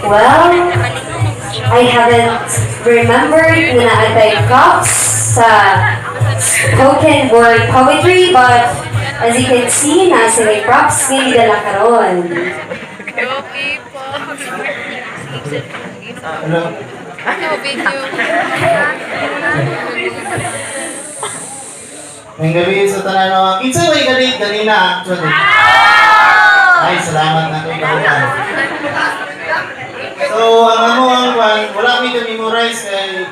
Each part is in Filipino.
Well, I haven't remembered na naatay props sa spoken word poetry, but as you can see, nasa may props ngayon dala karon. Okay po. Hello? Ano, video? May gabi sa tanan no. Kinsa may gabi kanina actually. Ay, salamat na kay kawan. So, ang wala mi ka memorize kay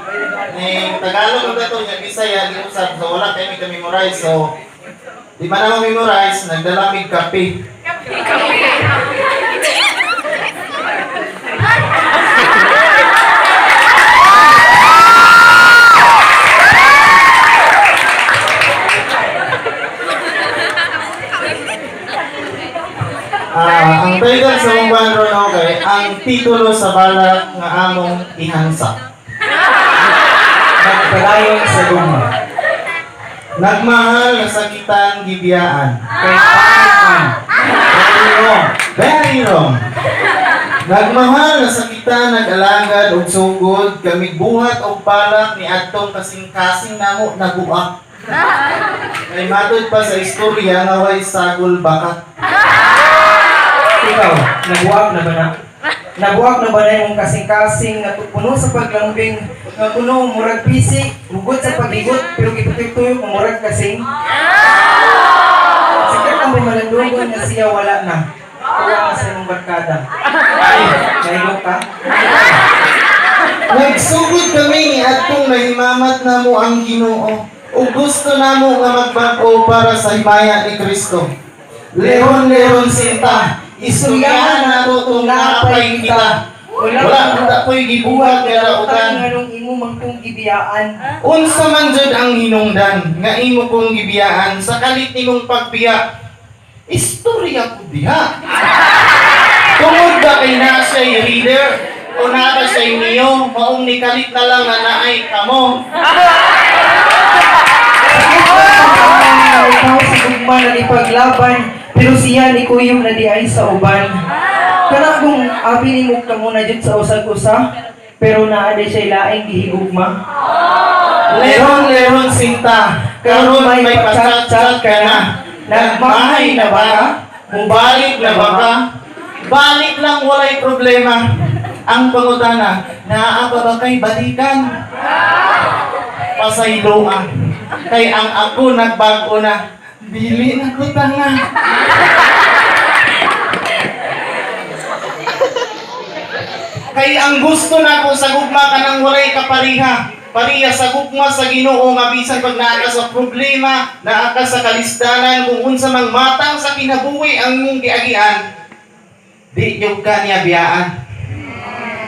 ni Tagalog ug dato nya Bisaya di usab. So wala kay mi ka memorize. So di ba na mo memorize, nagdala mi kape. Ang title sa mong band ron okay, ang titulo sa balak nga among ihansa. Nagpadayon sa guma. Nagmahal na sakitan gibiyaan. Kay Panginoon. Very wrong. Very wrong. Nagmahal na sakitan nag-alagad og sugod kami buhat og balak ni adtong kasing-kasing namo naguak. Kay matud pa sa istorya nga way sagol bakat. Ikaw, nabuwag na ba na? Nabuwag na ba na yung kasing-kasing na puno sa paglambing nga kuno murag pisik, hugot sa pagigot, pero gitutuyo kung murag kasing? Sikat ang may malandugon na siya wala na. Wala na sa iyong barkada. Ay, naigot ka? Nagsugod kami ni adtong nahimamat namo ang Ginoo. Ug gusto namo nga magbag-o para sa himaya ni Kristo. Leron sinta, istoryahan nato kung napay kita. Wala ko'y gibuhat karautan. Nganong imo mangkong gibiyaan. Unsa man jud ang hinungdan nga imo kong gibiyaan sa kalit nimong pagbiya. Istorya ko diha. Tungod ba kay na siya reader o na ba siya niyo maong nikalit na lang nga naay kamo. Ikaw sa gugma na ipaglaban, pero siya ni kuyong na di ay sa uban. Kana kung abi ni mo ka muna dyan sa usag-usa, pero naade siya laing gihigugma. Leron sinta, karon may pachat-chat ka na. Nagmahay na ba ka? Mubalik na ba ka? Balik lang, walay problema. Ang pangutana, naa ba kay balikan? Pasayloan. Kay ang ako nagbago na. Dili na ko tanga. Kay ang gusto na ko sa gugma ka ng walay kapariha. Pariya sa gugma sa Ginoo nga bisan pag naa ka sa problema, naa ka sa kalisdanan, kung unsa mang matang sa kinabuhi ang imong giagian, di yung ka niya biyaan.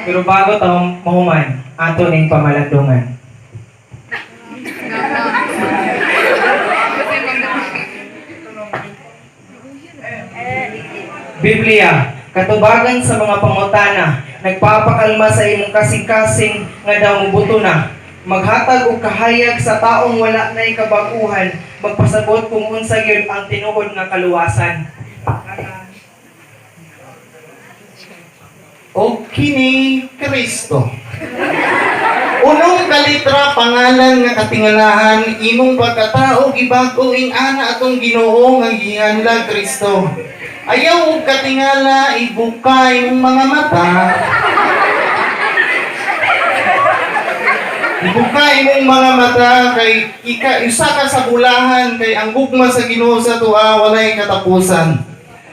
Pero bago taong mahuman, ato ning pamalandungan. Biblia, katubagan sa mga pangutana, nagpapakalma sa imong kasing-kasing nga daw mubuto na. Maghatag og kahayag sa taong wala na'y kabaguhan, magpasabot kung unsa gyud ang tinuod nga kaluwasan. O kini Kristo. Unong kalitra pangalan nga katingalahan imong pagkatao gibago ing ana atong Ginoo nga gihanlag Kristo. Ayaw og katingala ibuka imong mga mata. Ibuka imong mga mata kay isa ka sa bulahan kay ang gugma sa Ginoo sa tuwa walay katapusan.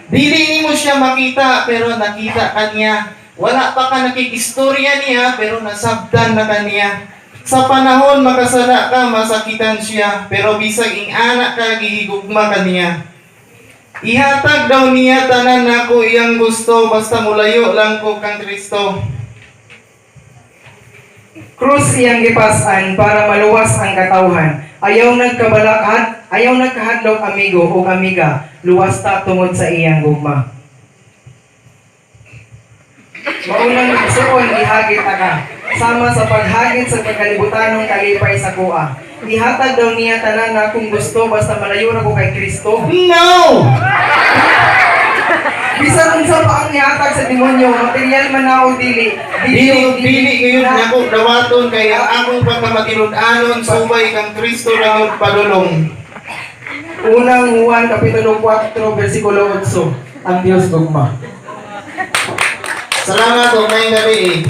Dili nimo siya makita pero nakita kaniya. Wala pa ka nakikistorya niya pero nasabdan na kaniya. Sa panahon makasala ka masakitan siya pero bisag ing anak ka gihigugma kaniya. Ihatag daw niya tanan nako iyang gusto basta mulayo lang ko kang Kristo. Krus iyang gipasan para maluwas ang katawhan. Ayaw nagkahadlok amigo o amiga, luwas ta tungod sa iyang gugma. Maunang igsuon ihagit ka, sama sa paghagit sa pagkalibutanong kalipay sa kuha. Ihatag daw niya tanan na kung gusto basta malayo na ko kay Kristo. No! Bisan unsa pa ang nihatag sa demonyo, material man na o dili. Dili ngayon nako dawaton kay ang akong pagkamatinud-anon subay kang Kristo na yung palulong. Unang Juan Kapitulo 4, versikulo 8. Ang Diyos dogma. Salamat o may gabi.